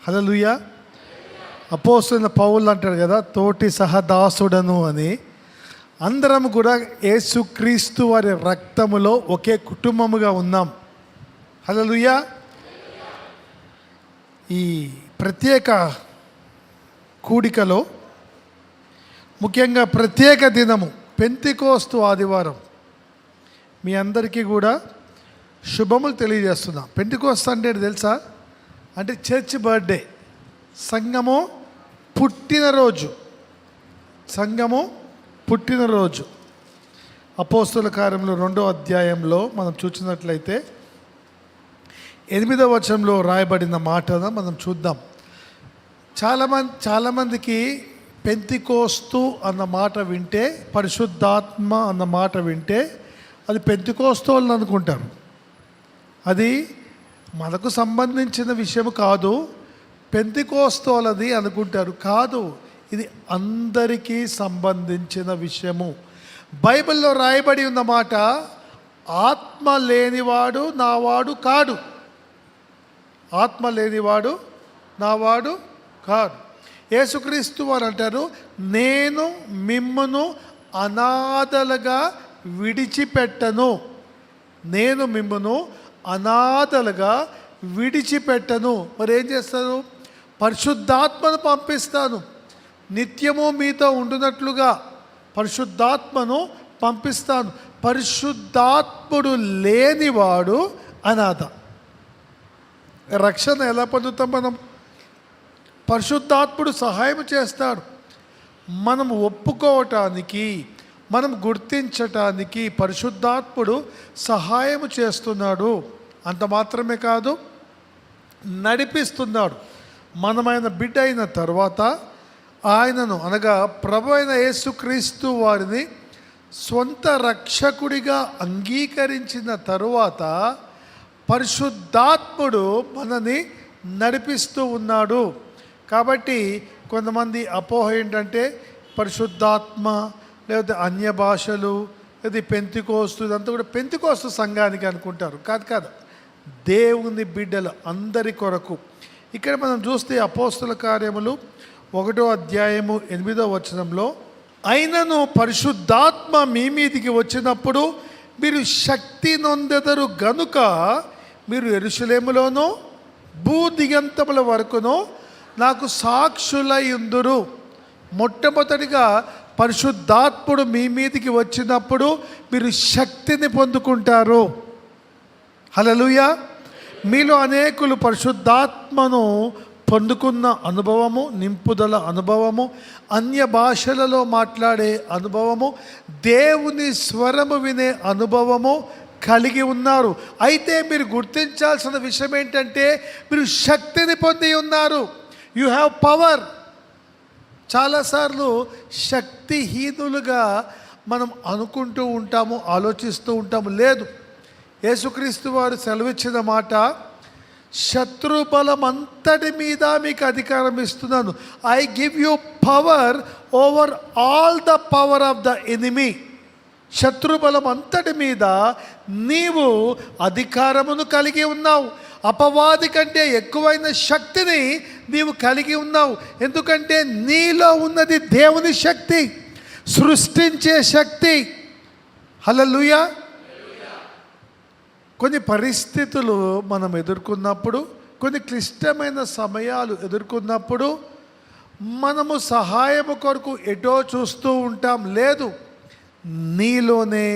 హల్లెలూయా. అపోస్తలుడైన పౌలు అంటాడు కదా, తోటి సహదాసుడను అని. అందరం కూడా యేసుక్రీస్తు వారి రక్తములో ఒకే కుటుంబముగా ఉన్నాం. హల్లెలూయా. ఈ ప్రత్యేక కూడికలో ముఖ్యంగా ప్రత్యేక దినము పెంతెకోస్తు ఆదివారం మీ అందరికీ కూడా శుభములు తెలియజేస్తున్నాం. పెంతెకోస్తు అంటే తెలుసా? అంటే చర్చ్ బర్త్డే, సంఘము పుట్టినరోజు. సంఘము పుట్టినరోజు. అపోస్తలుల కార్యములు 2వ అధ్యాయంలో మనం చూసినట్లయితే 8వ వచనంలో రాయబడిన మాట మనం చూద్దాం. చాలామందికి పెంతెకోస్తు అన్న మాట వింటే, పరిశుద్ధాత్మ అన్న మాట వింటే అది పెంతెకోస్తు అని అనుకుంటారు. అది మనకు సంబంధించిన విషయం కాదు, పెంతెకోస్తోలది అనుకుంటారు. కాదు, ఇది అందరికీ సంబంధించిన విషయము. బైబిల్లో రాయబడి ఉన్న మాట, ఆత్మ లేనివాడు నావాడు కాడు. ఆత్మ లేనివాడు నావాడు కాదు. యేసుక్రీస్తు వారు అంటారు, నేను మిమ్మును అనాథలుగా విడిచిపెట్టను. నేను మిమ్మును అనాథలుగా విడిచిపెట్టను. మరి ఏం చేస్తాను? పరిశుద్ధాత్మను పంపిస్తాను. నిత్యము మీతో ఉండునట్లుగా పరిశుద్ధాత్మను పంపిస్తాను. పరిశుద్ధాత్ముడు లేనివాడు అనాథ. రక్షణ ఎలా పొందుతాం మనం? పరిశుద్ధాత్ముడు సహాయం చేస్తాడు. మనం ఒప్పుకోవటానికి, మనం గుర్తించటానికి పరిశుద్ధాత్ముడు సహాయం చేస్తున్నాడు. అంత మాత్రమే కాదు, నడిపిస్తున్నాడు. మనమైన బిడ్డ అయిన తర్వాత ఆయనను, అనగా ప్రభు అయిన యేసుక్రీస్తు వారిని స్వంత రక్షకుడిగా అంగీకరించిన తరువాత పరిశుద్ధాత్ముడు మనని నడిపిస్తూ ఉన్నాడు. కాబట్టి కొంతమంది అపోహ ఏంటంటే పరిశుద్ధాత్మ లేకపోతే అన్య భాషలు లేదా పెంతెకోస్తు, ఇదంతా కూడా పెంతెకోస్తు సంఘానికి అనుకుంటారు. కాదు, దేవుని బిడ్డలు అందరి కొరకు. ఇక్కడ మనం చూస్తే అపోస్తల కార్యములు 1వ అధ్యాయము 8వ వచనంలో, అయినను పరిశుద్ధాత్మ మీ మీదికి వచ్చినప్పుడు మీరు శక్తి నొందెదరు గనుక మీరు యెరూషలేములోనూ భూదిగంతముల వరకును నాకు సాక్షులయుందురు. మొట్టమొదటిగా పరిశుద్ధాత్ముడు మీ మీదికి వచ్చినప్పుడు మీరు శక్తిని పొందుకుంటారు. హల్లెలూయా. మీలో అనేకులు పరిశుద్ధాత్మను పొందుకున్న అనుభవము, నింపుదల అనుభవము, అన్య భాషలలో మాట్లాడే అనుభవము, దేవుని స్వరము వినే అనుభవము కలిగి ఉన్నారు. అయితే మీరు గుర్తించాల్సిన విషయం ఏంటంటే, మీరు శక్తిని పొంది ఉన్నారు. You have power. చాలాసార్లు శక్తిహీనులుగా మనం అనుకుంటూ ఉంటాము, ఆలోచిస్తూ ఉంటాము. లేదు, యేసుక్రీస్తు వారు సెలవిచ్చిన మాట, శత్రు బలం అంతటి మీద మీకు అధికారం ఇస్తున్నాను. I give you power over all the power of the enemy. శత్రుబలం అంతటి మీద నీవు అధికారమును కలిగి ఉన్నావు. అపవాది కంటే ఎక్కువైన శక్తిని నీవు కలిగి ఉన్నావు. ఎందుకంటే నీలో ఉన్నది దేవుని శక్తి, సృష్టించే శక్తి. హల్లెలూయా. కొన్ని పరిస్థితులు మనం ఎదుర్కొన్నప్పుడు, కొన్ని క్లిష్టమైన సమయాలు ఎదుర్కొన్నప్పుడు మనము సహాయము కొరకు ఎటో చూస్తూ ఉంటాం. లేదు, నీలోనే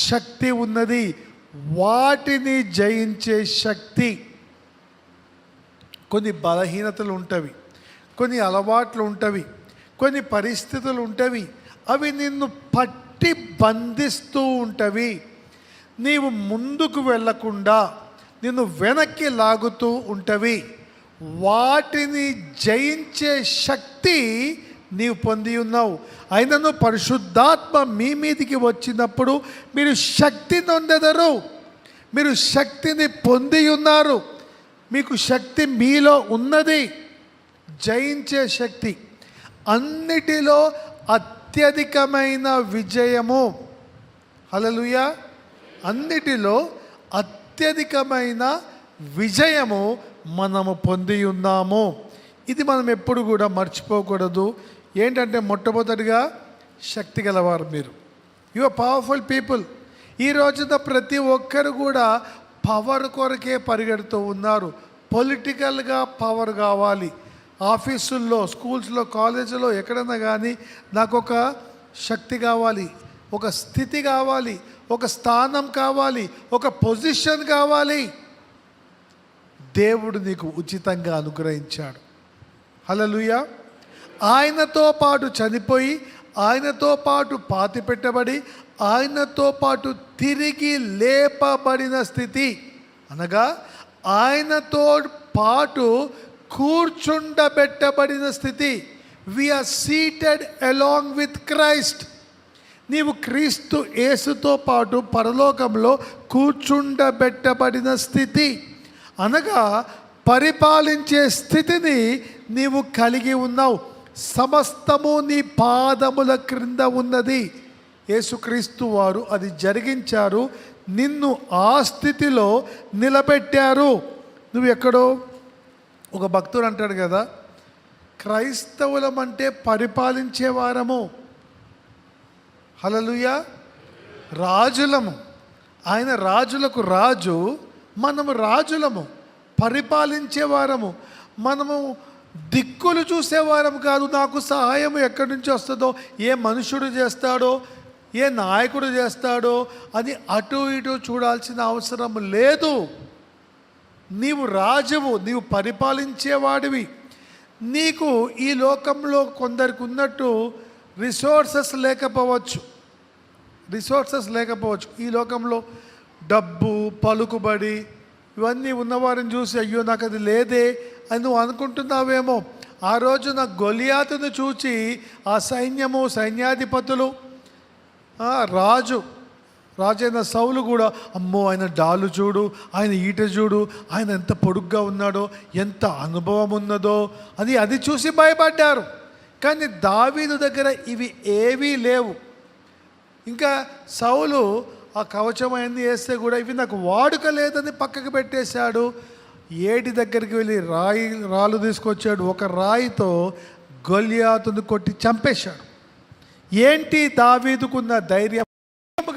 శక్తి ఉన్నది, వాటిని జయించే శక్తి. కొన్ని బలహీనతలు ఉంటవి, కొన్ని అలవాట్లు ఉంటవి, కొన్ని పరిస్థితులు ఉంటవి. అవి నిన్ను పట్టి బంధిస్తూ ఉంటవి. నీవు ముందుకు వెళ్ళకుండా నిన్ను వెనక్కి లాగుతూ ఉంటవి. వాటిని జయించే శక్తి నీవు పొంది ఉన్నావు. అయినను పరిశుద్ధాత్మ మీ మీదికి వచ్చినప్పుడు మీరు శక్తి నొందెదరు. మీరు శక్తిని పొంది ఉన్నారు. మీకు శక్తి మీలో ఉన్నది, జయించే శక్తి. అన్నిటిలో అత్యధికమైన విజయము. హల్లెలూయా. అన్నిటిలో అత్యధికమైన విజయము మనము పొంది ఉన్నాము. ఇది మనం ఎప్పుడు కూడా మర్చిపోకూడదు. ఏంటంటే మొట్టమొదటిగా శక్తి గలవారు మీరు. You are powerful people. ఈ రోజున ప్రతి ఒక్కరు కూడా పవర్ కొరకే పరిగెడుతూ ఉన్నారు. పొలిటికల్గా పవర్ కావాలి. ఆఫీసుల్లో, స్కూల్స్లో, కాలేజీలో ఎక్కడన్నా కానీ నాకు ఒక శక్తి కావాలి, ఒక స్థితి కావాలి, ఒక స్థానం కావాలి, ఒక పొజిషన్ కావాలి. దేవుడు నీకు ఉచితంగా అనుగ్రహించాడు. హల్లెలూయా. ఆయనతో పాటు చనిపోయి, ఆయనతో పాటు పాతి పెట్టబడి, ఆయనతో పాటు తిరిగి లేపబడిన స్థితి, అనగా ఆయనతో పాటు కూర్చుండబెట్టబడిన స్థితి. We are seated along with Christ. నీవు క్రీస్తు యేసుతో పాటు పరలోకంలో కూర్చుండబెట్టబడిన స్థితి, అనగా పరిపాలించే స్థితిని నీవు కలిగి ఉన్నావు. సమస్తము నీ పాదముల క్రింద ఉన్నది. యేసుక్రీస్తు వారు అది జరిగించారు. నిన్ను ఆ స్థితిలో నిలబెట్టారు. నువ్వు ఎక్కడో, ఒక భక్తుడు అంటాడు కదా, క్రైస్తవులం అంటే పరిపాలించే వారము. హల్లెలూయా. రాజులము. ఆయన రాజులకు రాజు, మనము రాజులము, పరిపాలించే వారము. మనము దిక్కులు చూసేవారం కాదు. నాకు సహాయం ఎక్కడి నుంచి వస్తుందో, ఏ మనుషుడు చేస్తాడో, ఏ నాయకుడు చేస్తాడో అని అటు ఇటు చూడాల్సిన అవసరం లేదు. నీవు రాజువు, నీవు పరిపాలించేవాడివి. నీకు ఈ లోకంలో కొందరికి ఉన్నట్టు రిసోర్సెస్ లేకపోవచ్చు. ఈ లోకంలో డబ్బు, పలుకుబడి ఇవన్నీ ఉన్నవారిని చూసి అయ్యో నాకు అది లేదే అని నువ్వు అనుకుంటున్నావేమో. ఆ రోజున గొలియాతును చూచి ఆ సైన్యము, సైన్యాధిపతులు, రాజైన సౌలు కూడా, అమ్మో ఆయన డాలు చూడు, ఆయన ఈట చూడు, ఆయన ఎంత పొడుగ్గా ఉన్నాడో, ఎంత అనుభవం ఉన్నదో అని అది చూసి భయపడ్డారు. కానీ దావీదు దగ్గర ఇవి ఏవీ లేవు. ఇంకా సౌలు ఆ కవచం అన్నీ వేస్తే కూడా ఇవి నాకు వాడుక లేదని పక్కకు పెట్టేశాడు. ఏటి దగ్గరికి వెళ్ళి రాళ్ళు తీసుకొచ్చాడు. ఒక రాయితో గొలియాతును కొట్టి చంపేశాడు. ఏంటి దావీదుకున్న ధైర్యం?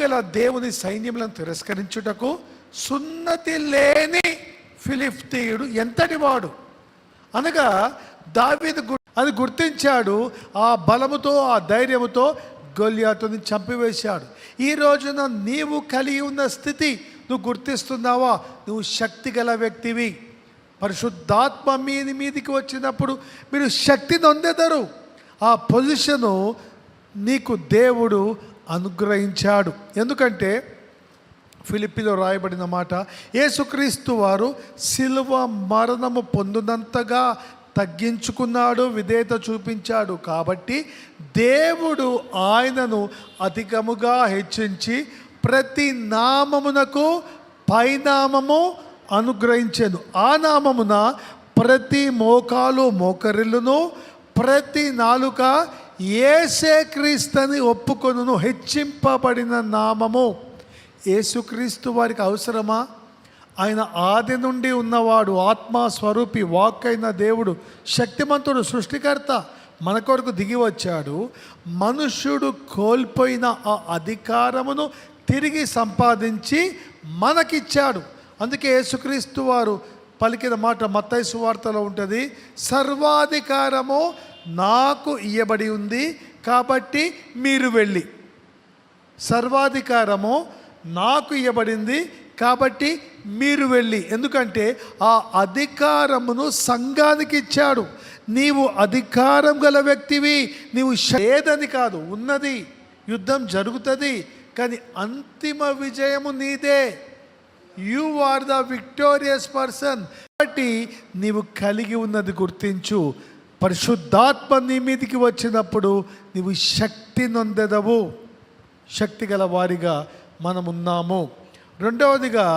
గల దేవుని సైన్యములను తిరస్కరించుటకు సున్నతి లేని ఫిలిష్తీయుడు ఎంతటి వాడు, అనగా దావీదు అది గుర్తించాడు. ఆ బలముతో, ఆ ధైర్యముతో గొలియాతుని చంపివేశాడు. ఈ రోజున నీవు కలిగి ఉన్న స్థితి నువ్వు గుర్తిస్తున్నావా? నువ్వు శక్తి గల వ్యక్తివి. పరిశుద్ధాత్మ మీదికి వచ్చినప్పుడు మీరు శక్తి నొందెదరు. ఆ పొజిషను నీకు దేవుడు అనుగ్రహించాడు. ఎందుకంటే ఫిలిప్పీలో రాయబడిన మాట, యేసుక్రీస్తు వారు శిలువ మరణము పొందినంతగా తగ్గించుకున్నాడు, విధేయత చూపించాడు. కాబట్టి దేవుడు ఆయనను అధికముగా హెచ్చించి ప్రతి నామమునకు పైనామము అనుగ్రహించెను. ఆ నామమున ప్రతి మోకాలు మోకరిల్లును, ప్రతి నాలుక యేసే క్రీస్తుని ఒప్పుకొనును. హెచ్చింపబడిన నామము. యేసుక్రీస్తు వారికి అవసరమా? ఆయన ఆది నుండి ఉన్నవాడు, ఆత్మస్వరూపి, వాక్కైన దేవుడు, శక్తిమంతుడు, సృష్టికర్త. మన కొరకు దిగి వచ్చాడు. మనుష్యుడు కోల్పోయిన ఆ అధికారమును తిరిగి సంపాదించి మనకిచ్చాడు. అందుకే యేసుక్రీస్తు వారు పలికిన మాట మత్తయి సువార్తలో ఉంటుంది, సర్వాధికారము నాకు ఇయ్యబడి ఉంది కాబట్టి మీరు వెళ్ళి. సర్వాధికారము నాకు ఇయ్యబడింది కాబట్టి మీరు వెళ్ళి. ఎందుకంటే ఆ అధికారమును సంఘానికి ఇచ్చాడు. నీవు అధికారం గల వ్యక్తివి. నీవు లేదని కాదు, ఉన్నది. యుద్ధం జరుగుతుంది, కానీ అంతిమ విజయము నీదే. You are the victorious person. కాబట్టి నీవు కలిగి ఉన్నది గుర్తించు. పరిశుద్ధాత్మ నీ మీదికి వచ్చినప్పుడు నీవు శక్తి నొందెదవు. శక్తి గల వారిగా మనమున్నాము. రెండవదిగా,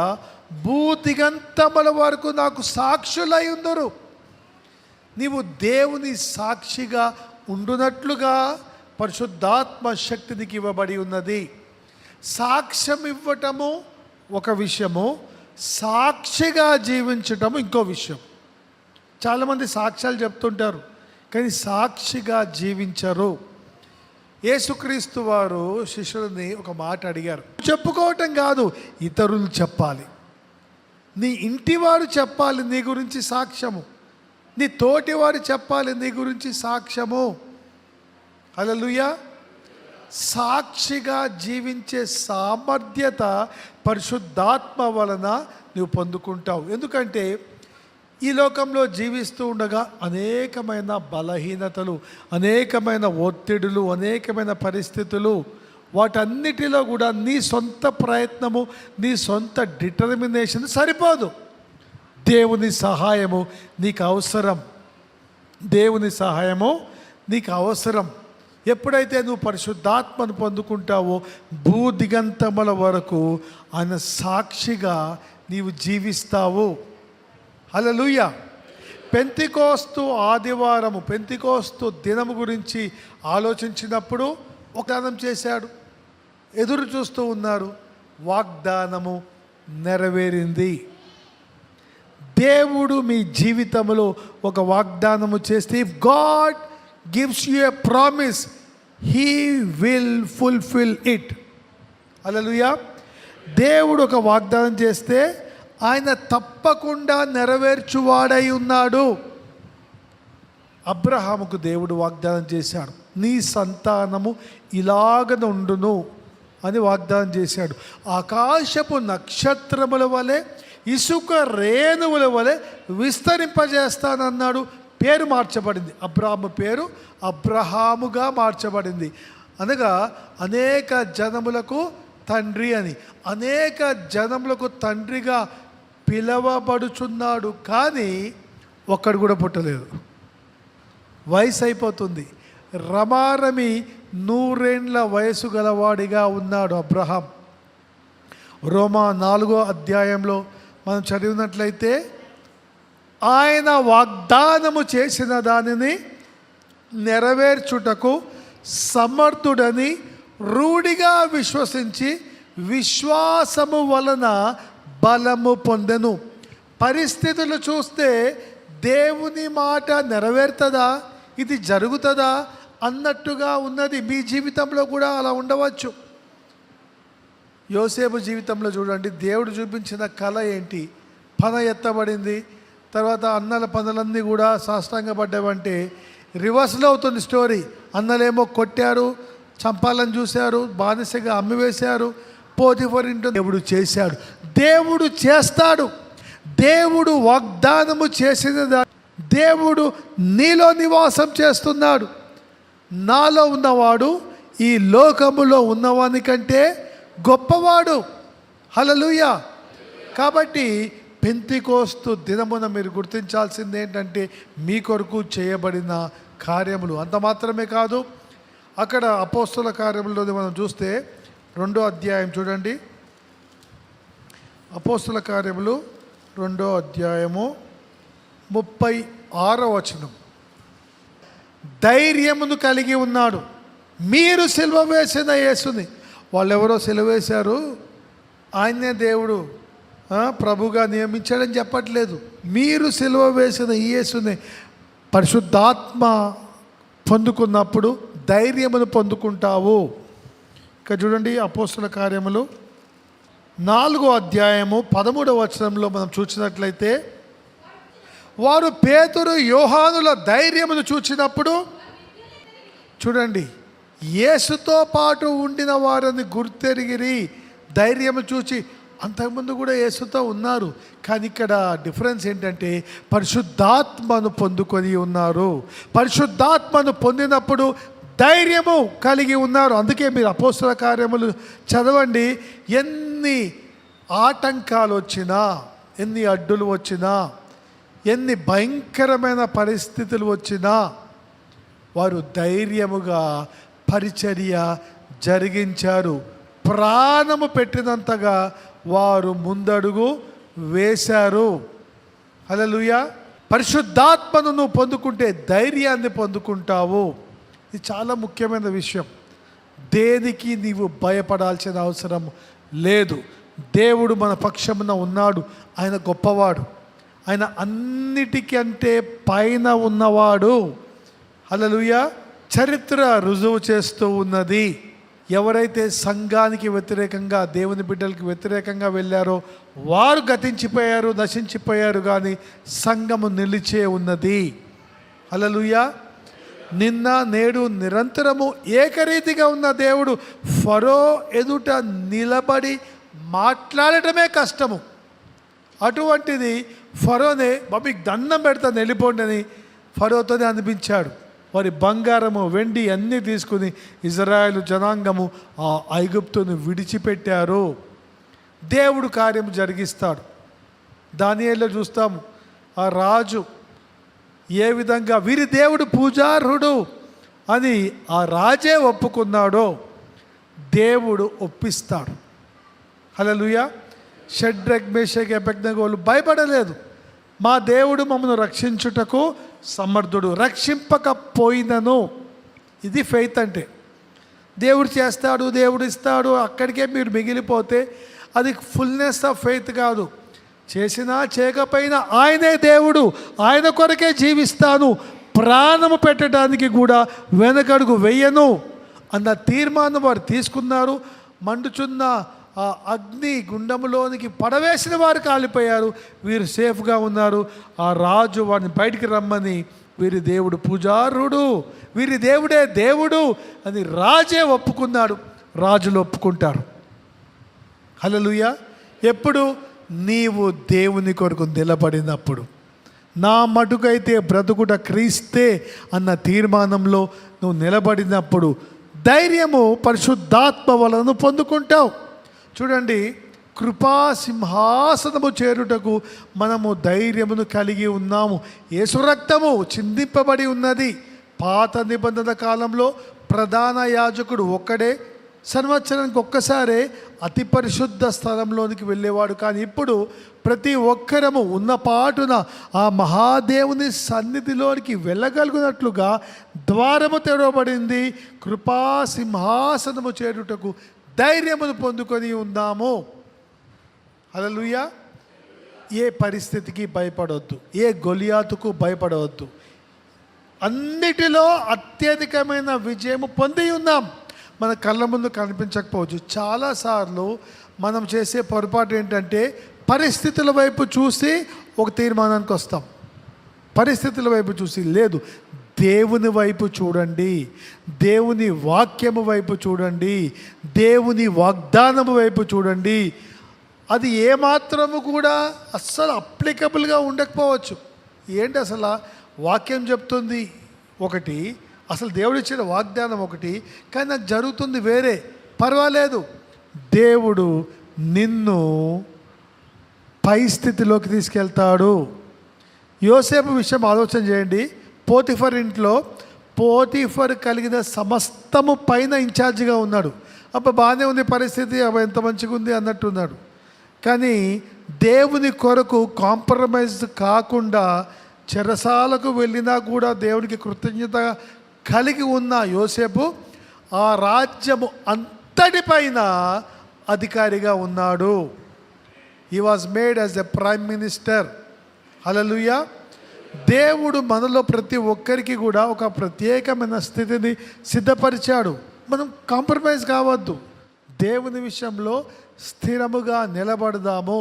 భూదిగంతముల వరకు నాకు సాక్షులై ఉందరు. నీవు దేవుని సాక్షిగా ఉండునట్లుగా పరిశుద్ధాత్మ శక్తి నీకు ఇవ్వబడి ఉన్నది. సాక్ష్యం ఇవ్వటము ఒక విషయము, సాక్షిగా జీవించటము ఇంకో విషయం. చాలామంది సాక్ష్యాలు చెప్తుంటారు, కానీ సాక్షిగా జీవించరు. యేసుక్రీస్తు వారు శిష్యులని ఒక మాట అడిగారు. చెప్పుకోవటం కాదు, ఇతరులు చెప్పాలి. నీ ఇంటివారు చెప్పాలి నీ గురించి సాక్ష్యము, నీ తోటివారు చెప్పాలి నీ గురించి సాక్ష్యము. హల్లెలూయా. సాక్షిగా జీవించే సామర్థ్యత పరిశుద్ధాత్మ వలన నువ్వు పొందుకుంటావు. ఎందుకంటే ఈ లోకంలో జీవిస్తూ ఉండగా అనేకమైన బలహీనతలు, అనేకమైన ఒత్తిడులు, అనేకమైన పరిస్థితులు, వాటన్నిటిలో కూడా నీ సొంత ప్రయత్నము, నీ సొంత డిటర్మినేషన్ సరిపోదు. దేవుని సహాయము నీకు అవసరం. దేవుని సహాయము నీకు అవసరం. ఎప్పుడైతే నువ్వు పరిశుద్ధాత్మను పొందుకుంటావో భూదిగంతముల వరకు ఆయన సాక్షిగా నీవు జీవిస్తావు. హల్లెలూయా. పెంతెకోస్తు ఆదివారము, పెంతెకోస్తు దినము గురించి ఆలోచించినప్పుడు వాగ్దానం చేశాడు. ఎదురు చూస్తూ ఉన్నారు. వాగ్దానము నెరవేరింది. దేవుడు మీ జీవితంలో ఒక వాగ్దానము చేస్తే, if God gives you a promise, he will fulfil it. Hallelujah. దేవుడు ఒక వాగ్దానం చేస్తే ఆయన తప్పకుండా నెరవేర్చువాడై ఉన్నాడు. అబ్రహాముకు దేవుడు వాగ్దానం చేశాడు, నీ సంతానము ఇలాగనుండును అని వాగ్దానం చేశాడు. ఆకాశపు నక్షత్రముల వలె, ఇసుక రేణువుల వలె విస్తరింపజేస్తానన్నాడు. పేరు మార్చబడింది. అబ్రాహాము పేరు అబ్రహాముగా మార్చబడింది. అనగా అనేక జనములకు తండ్రి అని. అనేక జనములకు తండ్రిగా పిలవబడుచున్నాడు. కానీ ఒక్కడు కూడా పుట్టలేదు. వయసు అయిపోతుంది. రమారమి 100 ఏండ్ల వయసు గలవాడిగా ఉన్నాడు అబ్రహాం. రోమా 4వ అధ్యాయంలో మనం చదివినట్లయితే, ఆయన వాగ్దానము చేసిన దానిని నెరవేర్చుటకు సమర్థుడని రూఢిగా విశ్వసించి విశ్వాసము వలన బలము పొందెను. పరిస్థితులు చూస్తే దేవుని మాట నెరవేరుతుందా, ఇది జరుగుతుందా అన్నట్టుగా ఉన్నది. మీ జీవితంలో కూడా అలా ఉండవచ్చు. యోసేపు జీవితంలో చూడండి, దేవుడు చూపించిన కళ ఏంటి? పన ఎత్తబడింది. తర్వాత అన్నల పనులన్నీ కూడా సాష్టాంగపడ్డావంటే రివర్స్లో అవుతుంది స్టోరీ. అన్నలేమో కొట్టారు, చంపాలని చూశారు, బానిసగా అమ్మివేశారు. పోతిఫర్ ఇంట్లో దేవుడు చేశాడు. దేవుడు చేస్తాడు. దేవుడు వాగ్దానము చేసిన దేవుడు నీలో నివాసం చేస్తున్నాడు. నాలో ఉన్నవాడు ఈ లోకములో ఉన్నవాని కంటే గొప్పవాడు. హల్లెలూయా. కాబట్టి పెంతెకోస్తు దినమున మీరు గుర్తించాల్సింది ఏంటంటే, మీ కొరకు చేయబడిన కార్యములు. అంత మాత్రమే కాదు, అక్కడ అపోస్తల కార్యములలో మనం చూస్తే 2వ అధ్యాయం చూడండి. అపోస్తల కార్యములు 2వ అధ్యాయము 36వ వచనం. ధైర్యమును కలిగి ఉన్నాడు. మీరు సిలువ వేసిన యేసుని, వాళ్ళెవరో సిలువ వేశారు, ఆయనే దేవుడు ప్రభుగా నియమించాడని చెప్పట్లేదు. మీరు సిలువ వేసిన ఈ యేసుని పరిశుద్ధాత్మ పొందుకున్నప్పుడు ధైర్యమును పొందుకుంటావు. ఇక చూడండి, అపోస్తల కార్యములు 4వ అధ్యాయము 13వ వచనంలో మనం చూసినట్లయితే, వారు పేతురు యోహానుల ధైర్యమును చూచినప్పుడు, చూడండి, యేసుతో పాటు ఉండిన వారిని గుర్తెరిగిరి. ధైర్యము చూచి, అంతకుముందు కూడా యేసుతో ఉన్నారు, కానీ ఇక్కడ డిఫరెన్స్ ఏంటంటే పరిశుద్ధాత్మను పొందుకొని ఉన్నారు. పరిశుద్ధాత్మను పొందినప్పుడు ధైర్యము కలిగి ఉన్నారు. అందుకే మీరు అపోస్తల కార్యములు చదవండి. ఎన్ని ఆటంకాలు వచ్చినా, ఎన్ని అడ్డులు వచ్చినా, ఎన్ని భయంకరమైన పరిస్థితులు వచ్చినా వారు ధైర్యముగా పరిచర్య జరిగించారు. ప్రాణము పెట్టినంతగా వారు ముందడుగు వేశారు. హల్లెలూయా. పరిశుద్ధాత్మను నువ్వు పొందుకుంటే ధైర్యాన్ని పొందుకుంటావు. ఇది చాలా ముఖ్యమైన విషయం. దేనికి నీవు భయపడాల్సిన అవసరం లేదు. దేవుడు మన పక్షమున ఉన్నాడు. ఆయన గొప్పవాడు. ఆయన అన్నిటికంటే పైన ఉన్నవాడు. హల్లెలూయా. చరిత్ర రుజువు చేస్తూ ఉన్నది. ఎవరైతే సంఘానికి వ్యతిరేకంగా, దేవుని బిడ్డలకి వ్యతిరేకంగా వెళ్ళారో వారు గతించిపోయారు, నశించిపోయారు, కానీ సంఘము నిలిచే ఉన్నది. హల్లెలూయా. నిన్న నేడు నిరంతరము ఏకరీతిగా ఉన్న దేవుడు ఫరో ఎదుట నిలబడి మాట్లాడటమే కష్టము. అటువంటిది ఫరోనే మీకు దండం పెడతాను వెళ్ళిపోండి అని ఫరోతోనే అనిపించాడు. వారి బంగారము వెండి అన్నీ తీసుకుని ఇజ్రాయేలు జనాంగము ఆ ఐగుప్తును విడిచిపెట్టారు. దేవుడు కార్యము జరిగిస్తాడు. దానియేలులో చూస్తాము, ఆ రాజు ఏ విధంగా వీరి దేవుడు పూజార్హుడు అని ఆ రాజే ఒప్పుకున్నాడో దేవుడు ఒప్పిస్తాడు. హల్లెలూయా. షడ్రక్ మేషక్ అబేద్నెగోలు భయపడలేదు. మా దేవుడు మమ్మల్ని రక్షించుటకు సమర్థుడు, రక్షింపకపోయినను. ఇది ఫెయిత్ అంటే. దేవుడు చేస్తాడు, దేవుడు ఇస్తాడు, అక్కడికే మీరు మిగిలిపోతే అది ఫుల్నెస్ ఆఫ్ ఫెయిత్ కాదు. చేసినా చేయకపోయినా ఆయనే దేవుడు, ఆయన కొరకే జీవిస్తాను, ప్రాణము పెట్టడానికి కూడా వెనకడుగు వెయ్యను అన్న తీర్మానం వారు తీసుకున్నారు. మండుచున్న ఆ అగ్ని గుండములోనికి పడవేసిన వారు కాలిపోయారు, వీరు సేఫ్గా ఉన్నారు. ఆ రాజు వారిని బయటికి రమ్మని, వీరి దేవుడు పూజారుడు, వీరి దేవుడే దేవుడు అని రాజే ఒప్పుకున్నాడు. రాజులు ఒప్పుకుంటారు. హల్లెలూయా. ఎప్పుడు? నీవు దేవుని కొరకు నిలబడినప్పుడు. నా మటుకైతే బ్రతుకుట క్రీస్తే అన్న తీర్మానంలో నువ్వు నిలబడినప్పుడు ధైర్యము పరిశుద్ధాత్మ వలన పొందుకుంటావు. చూడండి, కృపా సింహాసనము చేరుటకు మనము ధైర్యమును కలిగి ఉన్నాము. యేసు రక్తము చిందింపబడి ఉన్నది. పాత నిబంధన కాలంలో ప్రధాన యాజకుడు ఒక్కడే, సంవత్సరానికి ఒక్కసారే అతి పరిశుద్ధ స్థలంలోనికి వెళ్ళేవాడు. కానీ ఇప్పుడు ప్రతి ఒక్కరము ఉన్న పాటున ఆ మహాదేవుని సన్నిధిలోనికి వెళ్ళగలుగునట్లుగా ద్వారము తెరవబడింది. కృపా సింహాసనము చేరుటకు ధైర్యమును పొందుకొని ఉందాము. హల్లెలూయా. ఏ పరిస్థితికి భయపడవద్దు, ఏ గొలియాతుకు భయపడవద్దు. అన్నిటిలో అత్యధికమైన విజయము పొంది ఉన్నాం. మన కళ్ళ ముందు కనిపించకపోవచ్చు. చాలాసార్లు మనం చేసే పొరపాటు ఏంటంటే పరిస్థితుల వైపు చూసి ఒక తీర్మానానికి వస్తాం. పరిస్థితుల వైపు చూసి లేదు, దేవుని వైపు చూడండి, దేవుని వాక్యము వైపు చూడండి, దేవుని వాగ్దానము వైపు చూడండి. అది ఏమాత్రము కూడా అస్సలు అప్లికబుల్గా ఉండకపోవచ్చు. ఏంటి అసలు వాక్యం చెప్తుంది ఒకటి, అసలు దేవుడు ఇచ్చిన వాగ్దానం ఒకటి, కానీ నాకు జరుగుతుంది వేరే. పర్వాలేదు, దేవుడు నిన్ను పై స్థితిలోకి తీసుకెళ్తాడు. యోసేపు విషయం ఆలోచన చేయండి. పోతిఫర్ ఇంట్లో పోతిఫర్ కలిగిన సమస్తము పైన ఇన్ఛార్జిగా ఉన్నాడు. బాగానే ఉంది పరిస్థితి, ఎంత మంచిగా ఉంది అన్నట్టున్నాడు. కానీ దేవుని కొరకు కాంప్రమైజ్ కాకుండా చెరసాలకు వెళ్ళినా కూడా దేవునికి కృతజ్ఞత కలిగి ఉన్న యోసేపు ఆ రాజ్యము అంతటిపైన అధికారిగా ఉన్నాడు. He was made as a prime minister. Hallelujah. దేవుడు మనలో ప్రతి ఒక్కరికి కూడా ఒక ప్రత్యేకమైన స్థితిని సిద్ధపరిచాడు. మనం కాంప్రమైజ్ కావద్దు. దేవుని విషయంలో స్థిరముగా నిలబడదాము.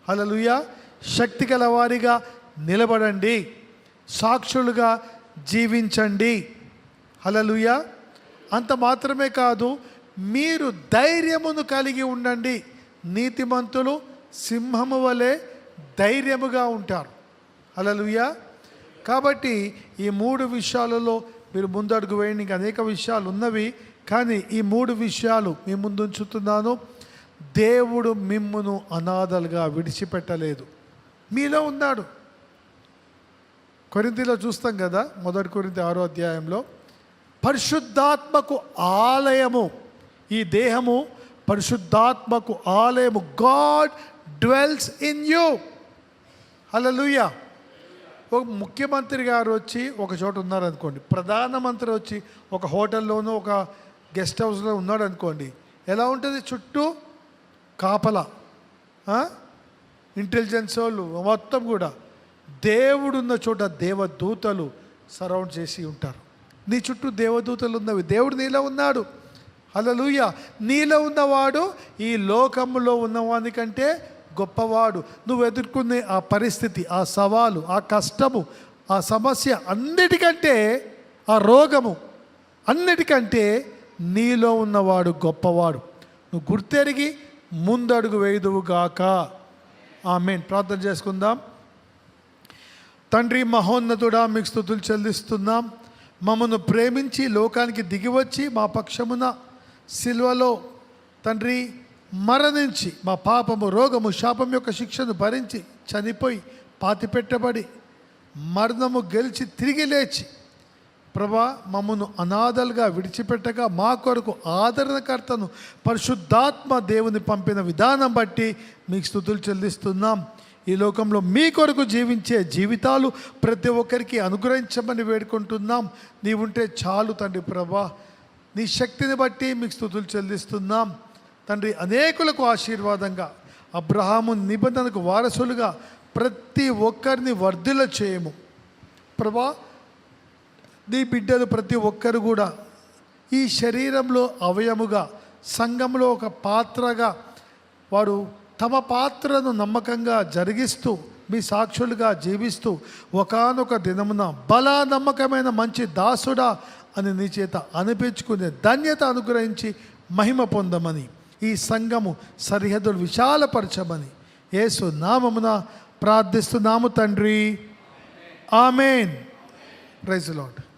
హల్లెలూయా. శక్తి గల వారిగా నిలబడండి, సాక్షులుగా జీవించండి. హల్లెలూయా. అంత మాత్రమే కాదు, మీరు ధైర్యమును కలిగి ఉండండి. నీతిమంతులు సింహము వలె ధైర్యముగా ఉంటారు. హల్లెలూయా. కాబట్టి ఈ 3 విషయాలలో మీరు ముందడుగు వేయండి. ఇంకా అనేక విషయాలు ఉన్నవి, కానీ ఈ 3 విషయాలు మీ ముందు ఉంచుతున్నాను. దేవుడు మిమ్మును అనాథలుగా విడిచిపెట్టలేదు, మీలో ఉన్నాడు. కొరింథీలో చూస్తాం కదా, 1 కొరింథీ 6వ అధ్యాయంలో పరిశుద్ధాత్మకు ఆలయము, ఈ దేహము పరిశుద్ధాత్మకు ఆలయము. God dwells in you. Hallelujah. ఒక ముఖ్యమంత్రి గారు వచ్చి ఒక చోట ఉన్నారనుకోండి, ప్రధానమంత్రి వచ్చి ఒక హోటల్లోనూ ఒక గెస్ట్ హౌస్లో ఉన్నాడు అనుకోండి, ఎలా ఉంటుంది? చుట్టూ కాపలా, ఇంటెలిజెన్స్ వాళ్ళు మొత్తం కూడా దేవుడున్న చోట దేవదూతలు సరౌండ్ చేసి ఉంటారు. నీ చుట్టూ దేవదూతలు ఉన్నవి. దేవుడు నీలో ఉన్నాడు. హల్లెలూయా. నీలో ఉన్నవాడు ఈ లోకంలో ఉన్నవానికంటే గొప్పవాడు. నువ్వు ఎదుర్కొనే ఆ పరిస్థితి, ఆ సవాలు, ఆ కష్టము, ఆ సమస్య అన్నిటికంటే, ఆ రోగము అన్నిటికంటే నీలో ఉన్నవాడు గొప్పవాడు. నువ్వు గుర్తెరిగి ముందడుగు వేయుదువుగాక. ఆమేన్. ప్రార్థన చేసుకుందాం. తండ్రి మహోన్నతుడా, మీకు స్తుతులు చెల్లిస్తున్నాం. మమ్మను ప్రేమించి లోకానికి దిగివచ్చి మా పక్షమున సిలువలో తండ్రి మరణించి మా పాపము, రోగము, శాపం యొక్క శిక్షను భరించి చనిపోయి పాతిపెట్టబడి మరణము గెలిచి తిరిగి లేచి ప్రభా మమ్మను అనాథలుగా విడిచిపెట్టగా మా కొరకు ఆదరణకర్తను పరిశుద్ధాత్మ దేవుని పంపిన విధానం బట్టి మీకు స్తుతులు చెల్లిస్తున్నాం. ఈ లోకంలో మీ కొరకు జీవించే జీవితాలు ప్రతి ఒక్కరికి అనుగ్రహించమని వేడుకుంటున్నాం. నీవుంటే చాలు తండ్రి ప్రభా. నీ శక్తిని బట్టి మీకు స్తుతులు చెల్లిస్తున్నాం తండ్రి. అనేకులకు ఆశీర్వాదంగా, అబ్రహాము నిబంధనకు వారసులుగా ప్రతి ఒక్కరిని వర్ధిల్ల చేయము ప్రభా. నీ బిడ్డలు ప్రతి ఒక్కరు కూడా ఈ శరీరంలో అవయముగా, సంఘంలో ఒక పాత్రగా వారు తమ పాత్రను నమ్మకంగా జరిగిస్తూ మీ సాక్షులుగా జీవిస్తూ ఒకానొక దినమున బలా నమ్మకమైన మంచి దాసుడా అని నీ చేత అనిపించుకునే ధన్యత అనుగ్రహించి మహిమ పొందమని, ఈ సంఘము సరిహద్దులు విశాలపరచమని యేసు నామమున ప్రార్థిస్తున్నాము తండ్రి. ఆమేన్. Praise the lord.